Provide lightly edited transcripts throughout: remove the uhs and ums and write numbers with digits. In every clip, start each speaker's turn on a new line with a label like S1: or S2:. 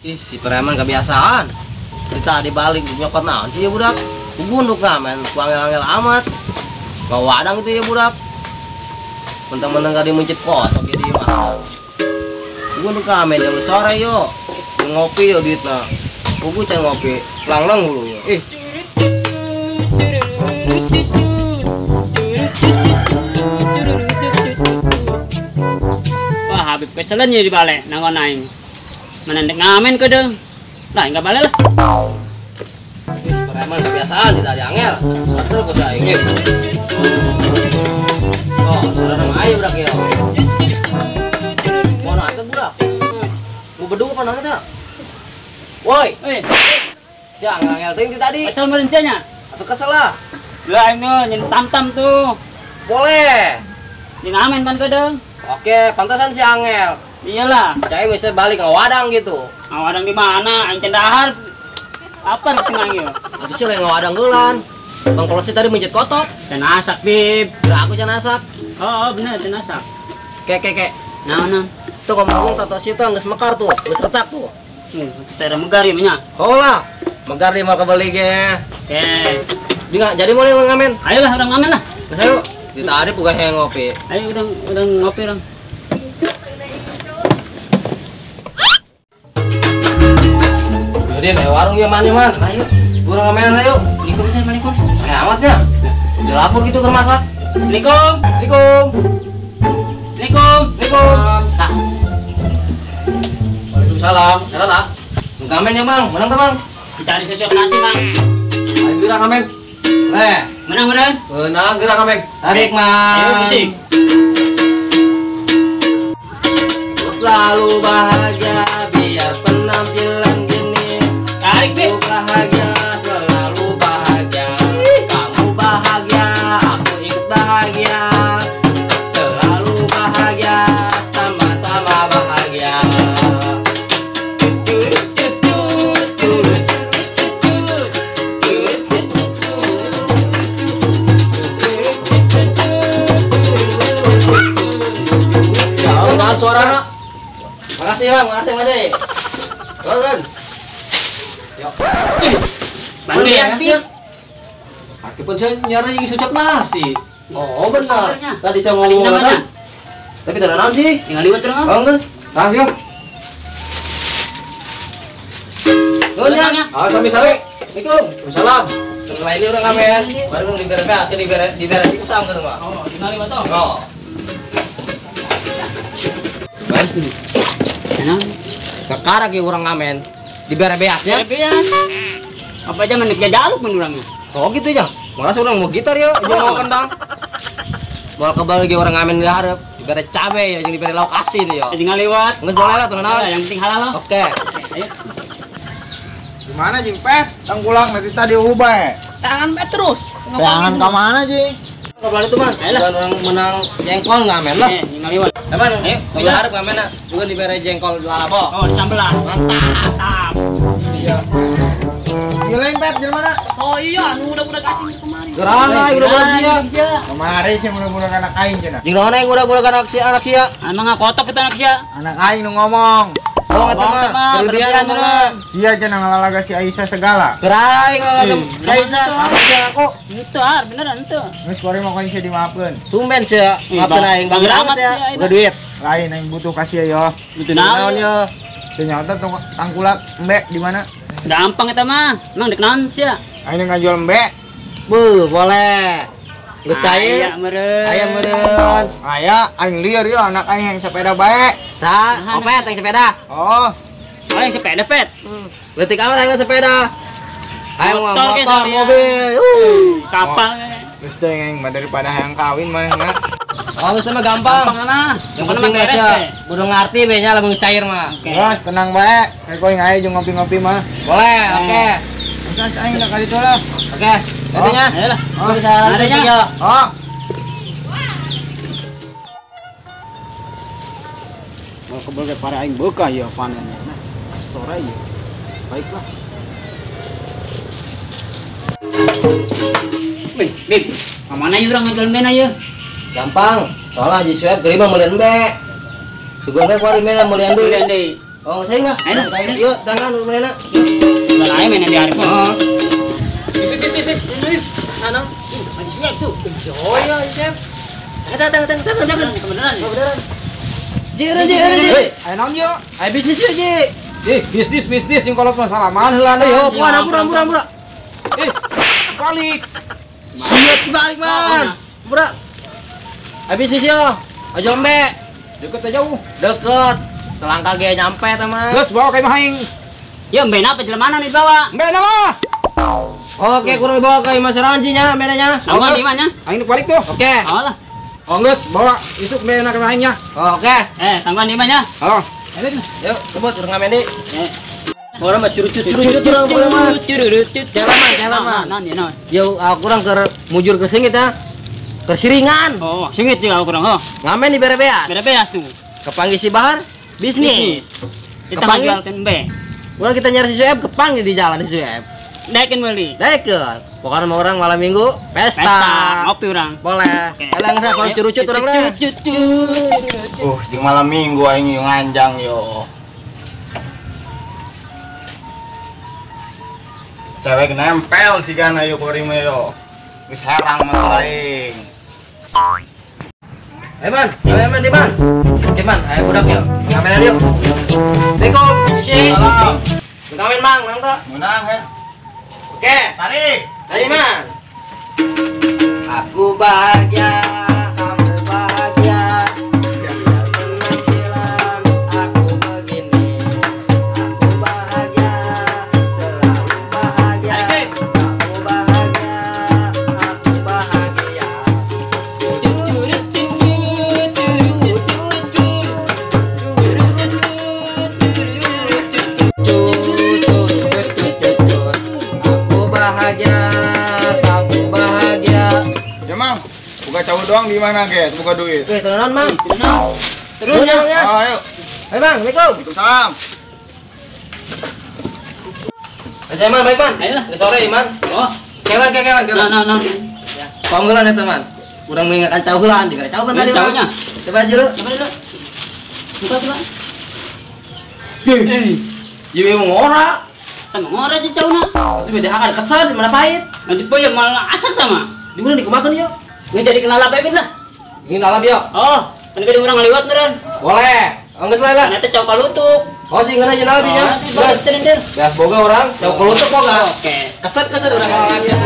S1: Ih, si preman kebiasaan. Kita dibalik nyokot naon sih ya budak. Gunduk ngamen, angel-angel amat. Mau wadang itu ya budak. Mentang-mentang gak dimuncit kotok jadi mahal. Gunduk ngamen yang sore yo. Ngopi yo duitna. Buku can ngopi, lang-lang dulu yo. Ih.
S2: Wah, Habib keselen ya dibalik nangon aing. Menandek ngamen ke deng. Lah, enggak balik lah.
S1: Preman kebiasaan tidak ada angel. Asal ke saya ini. Oh, saudara ayo budak ya. Mau nanya budak. Mau bedung apa nanya? Woi, si angel ting tadi.
S2: Asal merencanya.
S1: Atau kesel lah.
S2: Lah ini nyen tam-tam tuh.
S1: Boleh.
S2: Di ngamen pan ke deng.
S1: Oke, pantasan si angel.
S2: Iyalah.
S1: Saya bisa balik ke wadang gitu.
S2: Awadang di mana? Aing cendahar. Apa ketenangnya?
S1: Itu sih yang wadang gelan. Bang Polisi tadi mencet kotok.
S2: Can asak, Bib.
S1: Kira aku can asak.
S2: Oh, bener can asak.
S1: Kek.
S2: Nah.
S1: Tuh ngomong tato situ geus mekar tuh, geus retak tuh.
S2: Kita megar ya nya.
S1: Oh lah, megar di mau kebeli ge.
S2: Oke.
S1: Jadi mau ngamen.
S2: Ayolah orang ngamen lah.
S1: Geus ayo. Ditarik buka yang ngopi.
S2: Ayo udah ngopi orang.
S1: Jadi warung ya man. Ayo. Burung ngamen ayo.
S2: Assalamualaikum.
S1: Amat ya. Udah lapor gitu ke masak.
S2: Assalamualaikum. Nah.
S1: Waalaikumsalam. Salah tak? Ngamen ya bang. Menang tak bang?
S2: Dicari sosok nasi, Bang.
S1: Ayo gerak ngamen.
S2: Menang.
S1: Menang gerak ngamen. Tarik man.
S2: Ayo musik.
S1: Selalu bahagia biar penampilan gini.
S2: Tarik, Bib.
S1: Aku bahagia, selalu bahagia. Kamu bahagia, aku ikut bahagia. Selalu bahagia, sama-sama bahagia. Jauh suara nak. Makasih bang, makasih. Turun. Yuk.
S2: Bantu ya.
S1: Aki pun saya nyara yang sucap nasi. Oh benar.
S2: Sabarnya.
S1: Tadi saya ngomong
S2: namanya.
S1: Tapi tidak naon sih.
S2: Tinggal liwat terus.
S1: Oh guys. Yuk. Nuhun ya. Sami-sami. Assalamualaikum. Waalaikumsalam. Setelah ini orang ngamen. Baru diberi kusam ke rumah.
S2: Oh, tinggal liwat toh.
S1: Oh. Baik.
S2: Enak.
S1: Sekarang ki orang ngamen. Diberi beasnya.
S2: Beas. Apa aja menik jaluk menurangnya.
S1: Oh gitu ya. Malah orang mau gitar ya, jangan mau kendang. Mau kebal lagi orang ngamen diharap. Diberi cabe ya, jangan diberi lauk asin ya.
S2: Tinggal liwat.
S1: Nggak boleh lah tuh naon.
S2: Yang penting halal loh.
S1: Oke.
S2: Ayo.
S3: Gimana Jing Pet? Tanggulang nanti tadi ubah.
S4: Tangan bet terus.
S3: Jangan ke mana Jing?
S1: Kebal itu man.
S2: Ayolah.
S1: Orang menang jengkol ngamen lah.
S2: Tinggal liwat.
S1: Teman,
S2: Ayo,
S1: kalau harap ngamen lah. Juga diberi jengkol lalabo.
S2: Oh, disambelan.
S1: Mantap.
S3: Iya. Gileng Pet gimana?
S4: Oh iya, nu udah kasih kemarin.
S1: Gerana, udah belajar ya.
S3: Kemarin sih mudah-mudah anak aing cenah.
S1: Jeng naon yang udah anak sia.
S2: Emang nggak kotok kita anak sia.
S3: Anak aing nu ngomong.
S1: Oh, eta mah berlebihan mah.
S3: Sia cenah ngalalaga si Aisyah segala.
S1: Gerai ngalaga Kaisa.
S3: Kamu sih aku.
S2: Itu beneran itu.
S3: Geus kuari mah kan sih dimaafkeun.
S1: Tumben sih, maafkeun aing
S2: Bang
S1: bagi
S2: Rahmat
S1: amat ya.
S2: ya,
S1: Udah duit.
S3: Lain aing butuh kasih ya.
S2: Itu
S1: Naon ya?
S3: Ternyata tangkulak mbek di mana?
S2: Gampang kita mah. Emang dek naon sia.
S3: Aing ngajual mbek.
S1: Bu, boleh. Geus cair.
S2: Aya meureun.
S1: Aya meureun.
S3: Aya aing lieur ieu anak aing yang sepeda bae.
S1: Opet yang sepeda.
S3: Oh,
S2: Oh, yang sepeda, Pet.
S1: Letik amat aing sepeda. Aing mau
S2: Motor ke
S1: motor,
S2: saya.
S1: mobil.
S2: Kapal.
S3: geus teh aing mah daripada hayang kawin mah na.
S1: Oh, geus mah gampang.
S2: Gampang nah.
S1: Yang penting geus ya. Kudu ngarti we nya lamun geus cair mah.
S3: Terus tenang bae. Kayak koing aya jeung ngopi-ngopi mah.
S1: Boleh, oke.
S3: Usah aing nak kali lah.
S1: Oke. Intinya.
S2: Ayolah.
S1: Oh, bisa
S2: Adanya.
S1: lanjut ya.
S3: Oh.
S5: Mau kebagai para aing bekah ya panennya. Nah, sore ya. Baiklah.
S2: Bib. Kemana ya orang ngejual mena ya?
S1: Gampang. Soalnya Haji Sueb geuring mah meulian be. Sugeng teh kuari mena meulian deui.
S2: Belian deh.
S1: Oh, saya mah.
S2: Ayo,
S1: Yuk, tangan dulu mana?
S2: Udah aja main di hari pun.
S1: Oh.
S2: Ano? Siap tuh.
S1: Oh iya, chef. Tangan.
S2: Kebenaran.
S1: Beneran. Ji.
S5: Ayo naon yo?
S1: Ayo bisnis yuk, Ji.
S5: Bisnis yang kolot masalah mahal lah.
S1: Ayo, puan ampura.
S5: Balik.
S1: Siap dibalik, Man. Ampura. Ayo bisnis yuk. Ayo Jombe.
S5: Deket aja jauh.
S1: Deket. Selangkah ge nyampe teman.
S5: Terus bawa kayak mahing.
S2: Ya mbak apa jelemanan dibawa?
S5: Mbak nama.
S1: Oke, kurang bawa ke Mas Ranjinya, bedanya.
S2: Nama di mana?
S5: Aing balik tuh.
S1: Oke.
S2: Oh lah.
S5: Oh geus bawa isuk mbak nak mahingnya.
S1: Oke.
S2: Tangguhan di mana?
S5: Halo.
S1: Yuk, sebut urang ngamen di. Orang mah curut. Jalan. Yo, aku kurang ke mujur ke singit ya. Ke Siringan.
S2: Oh, singit juga aku kurang. Oh,
S1: Ngamen di berebeas.
S2: beda tuh.
S1: Kepanggil si Bahar, bisnis.
S2: Kita
S1: Kepanggil.
S2: jualkan B.
S1: Mulai kita nyari si Sueb, kepanggil di jalan si Sueb.
S2: Naikin beli.
S1: Deket. Pokoknya mau orang malam minggu pesta.
S2: Ngopi orang.
S1: Boleh.
S2: Oke.
S1: Kalian nggak kalau curucut orang lah.
S3: Jeung malam minggu aing yo nganjang yo. Cewek nempel sih kan ayo kuring mah yo. Geus herang mah aing.
S1: Man, di man. Oke man, ayo budak yuk. Ngamen yuk. Assalamualaikum. Isi.
S3: Salam.
S1: Ngamen mang, tuh.
S3: Menang kan.
S1: Oke.
S3: Tarik.
S1: Ayo man. Aku bahagia, kamu bahagia. Biar penampilan aku begini. Aku bahagia, selalu bahagia. Kamu bahagia, aku bahagia. Aku bahagia, kamu bahagia.
S3: Ya mang, buka cowok doang di mana get? Buka duit.
S1: Oke, tenan mang.
S2: Terus
S1: ya.
S3: Oh, ayo.
S1: Ayo bang, assalamualaikum.
S3: Waalaikumsalam.
S1: Saya man, baik man.
S2: Ayolah.
S1: Udah sore man.
S2: Oh,
S1: Kelan.
S2: no.
S1: Panggilan ya teman. Kurang mengingatkan caulan, dikira cau kan tadi.
S2: Caunya.
S1: Coba aja lu.
S2: Coba dulu. Coba.
S1: Jadi mau ngora.
S2: Tama ngora aja cauna.
S1: Itu beda akan kesal mana pahit.
S2: Nanti poyo malah asal sama.
S1: Di mana dikumakan yuk.
S2: Nggak jadi kenal apa lah.
S1: Ini nalap yuk.
S2: Oh, kan gede orang ngaliwat meren.
S1: Boleh. Angkat lah.
S2: Ternyata cau kalutuk.
S1: Oh sih ngena aja nalap ya.
S2: Bas, tender.
S1: Gas boga orang. Cau kelutuk kok gak?
S2: Oke.
S1: Keset udah ngalap ya.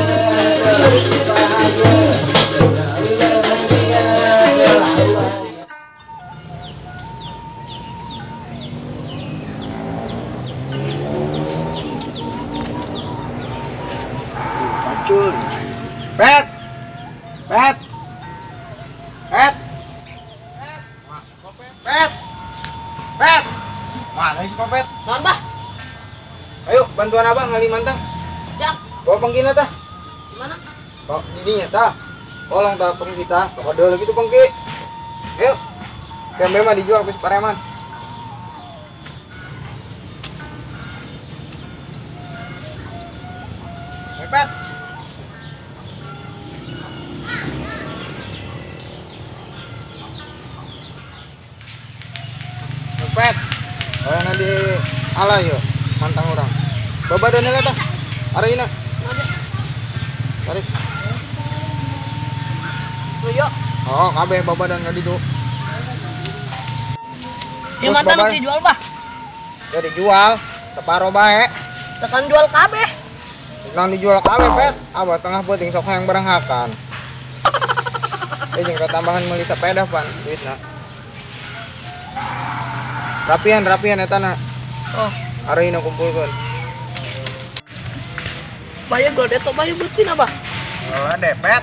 S3: Pacul. Pet. Mana sih Pet?
S4: Non, Bah.
S3: Ayo bantuan abang ngali mantang.
S4: Siap.
S3: Bawa pengkina tah.
S4: Gimana?
S3: Bawa ininya tah. Tolong tah pengki tah. Kode lagi tuh pengki. Ayo. Kembe mah dijual ke Pareman. Pet. Pet. Oh nanti ala yo mantang orang. Bawa dona lah tah. Arina. Tarik.
S4: Tuyo.
S3: Oh, kabeh bawa dan nggak itu.
S4: Yang mantap
S3: Babar.
S4: dijual, Bah.
S3: Ya dijual. Separo bae.
S4: Tekan jual kabeh.
S3: Nang dijual kabeh pet. Abah tengah penting sok yang beranghakan. Jeung tambahan meuli sepeda pan duitna. Rapian eta na.
S4: Oh,
S3: Arina kumpulkeun.
S4: bayar gede tuh bayar betina, Bah.
S3: Oh, depet.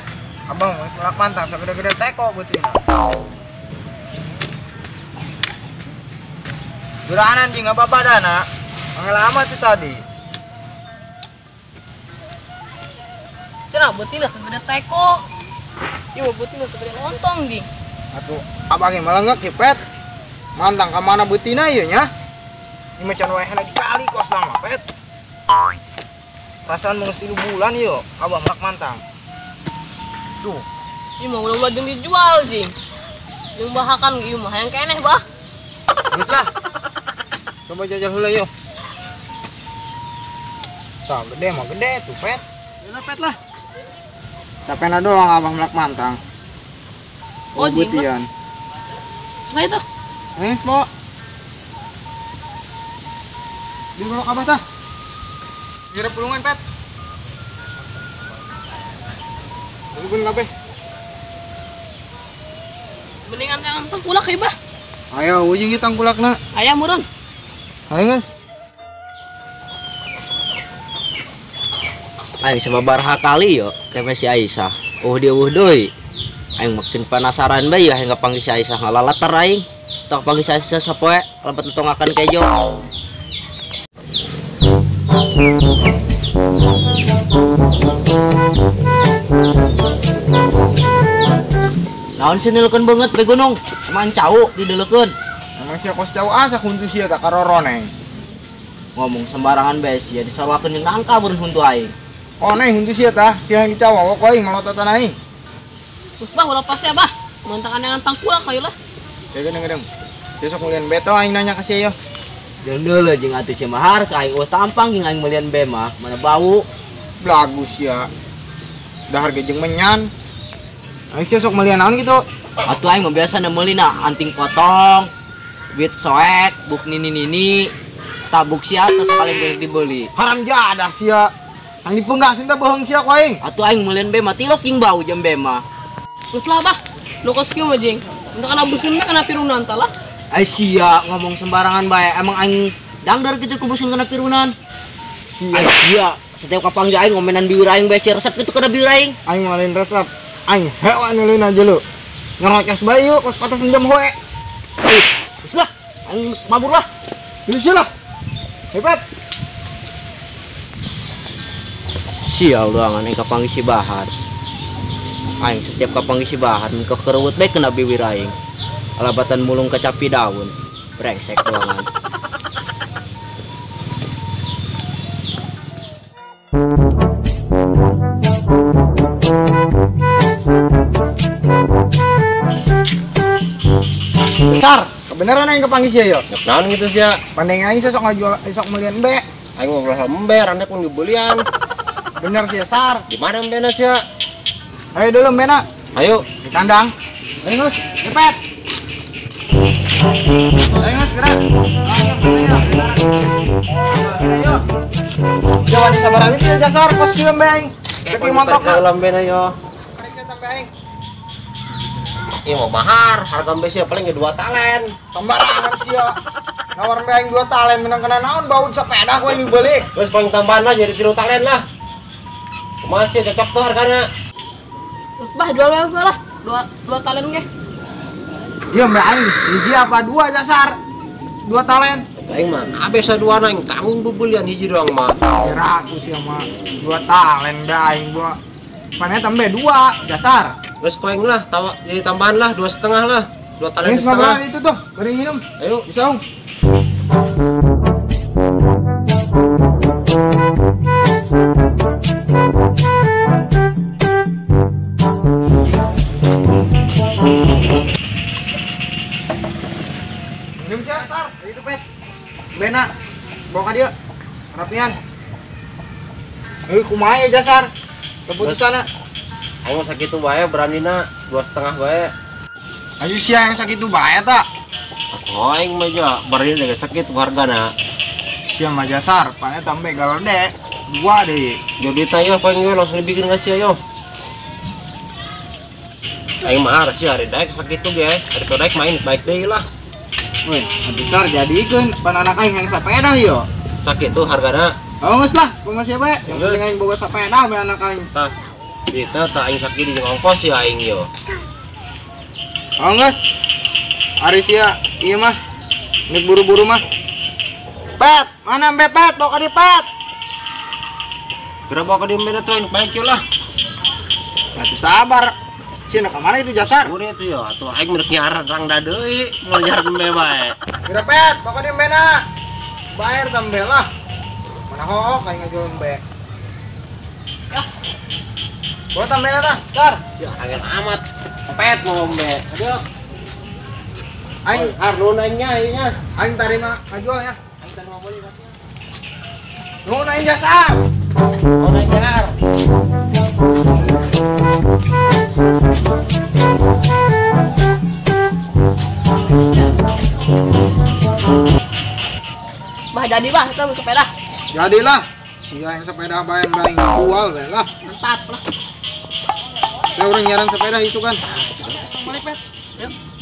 S3: Abang geus melak mantang sagede-gede teko beutina. Juraan anjing apa badana? Angel amat itu tadi.
S4: Cenah betina segede teko. Ieu betina segede lontong, Ding.
S3: Atuh, abang ge melengek ya pet. Mantang ka mana betina ieu nya? Ini macan wae hana dikali kos lama pet. Perasaan mau 3 bulan yuk, abang melak mantang. Tuh,
S4: Ieu mah udah jeung dijual, Ding. Jeung bahakan ieu mah hayang keneh, Bah.
S3: geus lah. Coba jajal heula yuk. Tah gede mah gede tuh pet. Yeuna pet lah. Tapena doang abang melak mantang.
S4: Oh, jing,
S3: butian.
S4: Nah itu.
S3: Bawa. Di golok abah tah. Kira pulungan pet. Tungguin kabeh.
S4: Mendingan yang tengkulak ya, Bah.
S3: Ayo ujung kita tangkulakna.
S4: Ayam murun.
S3: Ayo guys.
S1: Aing sababaraha kali yo keme si Aisyah. Dia deui. Aing makin penasaran bae ya aing panggil si Aisyah ngalalat aing. Tok panggil si Aisyah sapoe lebat tongakan kejo. Naon sih nilkeun banget be gunung? Cuman cau dideleukeun.
S3: Emang sia kos jauh asa kuntu sia tak karoroneng.
S1: Ngomong sembarangan bae sia disawakeun jeung nangka mun huntu aing.
S3: Oh neng huntu sia tah, sia yang dicawa wok aing melototan aing.
S4: Terus Bah ulah pas ya, Bah. Mentangan yang tengkulak kayu lah.
S3: Ya gedeng. Besok mulian beto aing nanya ka sia yo.
S1: Jeung deuleu jeung atuh sia mahar ka aing tampang jeung aing melian be mah mana bau.
S3: Blagus sia. Dahar ge jeung menyan. Aing sia sok melian naon gitu.
S1: Atuh aing mah biasa meulina anting potong, bit soek, buk nini, tabuk sia teh sakali beuk dibeli.
S3: Haram jadah sia. Ang dipenggasin teh bohong sia ku aing.
S1: Atuh aing meuleun be mah tilok jeung bau jeung be mah.
S4: Terus lah, Bah. Lu kos kieu mah jing. Mentangan abuskeun mah kana pirunan tah lah.
S1: Ai sia ngomong sembarangan bae. Emang aing dangdar kitu kubuskeun kana pirunan. Ai sia setiap kapang aing ngomenan biur aing bae sia resep kitu kana biur aing.
S3: Aing malin resep. Aing hewan neuleuin aja lu. Ngerokes bae yuk, kos patah senjam hoe.
S1: Geus lah, aing mabur lah.
S3: Lu sia lah. Hebat.
S1: Sial doangan aing kapanggi si Bahar. Aing setiap kapanggi si Bahar mun kekerewut bae kena biwir aing. Alabatan mulung kecapi daun. Brengsek doangan.
S3: Sar, kebenaran aing kepanggih sia yo.
S5: Naon gitu sia?
S3: Pandeng aing sok ngajual sok melian be.
S5: Aing ngobrol ember, anda pun dibelian.
S3: Bener sia Sar.
S5: Di mana embena sia?
S3: Ayo dulu bena.
S5: Ayo.
S3: Di kandang. Ayo Gus, cepet. Ayo Gus, gerak. Ayo. Jangan disabaran itu ya Jasar, kos film beng. Tapi montok
S5: dalam bena yo.
S3: Mereka sampai aing.
S5: Iya mau mahar, harga embesnya paling 2 talen.
S3: Sembarangan sia. Nawar beng 2 talen menang kena naon bau sepeda kowe ini beli.
S5: Terus paling tambahan lah jadi 3 talen lah. Masih cocok tuh harganya.
S4: Terus Bah jual berapa lah? Dua talen ge.
S3: Iya mbak aing, hiji apa 2 Jasar? 2 talen.
S5: Aing mah abesa 2 nang tanggung bebelian hiji doang mah.
S3: Kira aku sih mah 2 talen mbak aing gua. Pannya tambah 2 Jasar.
S5: Terus koeng lah, tawa jadi tambahan lah 2,5 lah. 2 talen
S3: Ini
S5: setengah.
S3: itu tuh, beri minum.
S5: Ayo.
S3: Bisa Om. Minum sih, Sar. Itu pet. Bena. Bawa ka dia. Rapian. Kumaha ya Jasar? Keputusanna.
S5: Aing mah sakitu bae beranina 2,5 bae.
S3: Ayo sia yang sakitu bae ta.
S5: Oh aing mah ja beranina ge sakit hargana.
S3: Sia mah Jasar, pannya tambah galode. 2 deh.
S5: Jadi tayo koeng we langsung dibikin ngasih ayo. Aing mah harus hari daek sakitu ge. Hari daek main baik deui lah.
S3: Weh, besar jadikeun pan anak aing yang sepeda yo.
S5: Sakitu hargana.
S3: Oh, geus lah, kumaha sia bae. Yang
S5: Geus.
S3: penting aing boga sepeda bae anak aing.
S5: Tah. Kita tak aing sakit jeung ongkos ya aing yo.
S3: Oh, geus. Ari sia ieu mah. Nek buru-buru mah. Pet, mana Mbe Pet? Bawa ka di Pet.
S5: Kira bawa ka di mana tuh baik yo lah.
S3: Atuh sabar. Sia ka mana itu Jasar?
S5: Ure itu yo, atuh aing menurut nyaran rang da deui, mau nyaran mbe bae.
S3: Kira Pet, bawa ka di Mbe na. Bayar tambe lah. Mana hook aing ngajual Mbe. Bawa tambe na tah, Sar.
S5: Ya angel amat. Pet mau mbe. Aduh.
S3: Aing
S5: Harun aingnya ieu nya.
S3: aing tarima ngajual ya.
S5: Aing
S3: Nunggu naik jasa.
S1: Mau naik jar.
S4: Bah jadi bah kita mau sepeda.
S3: Jadilah. Siga yang sepeda bayang-bayang jual lah.
S4: Mantap lah.
S3: Ya orang nyaran sepeda itu kan.
S4: Balik, Bet. Yuk.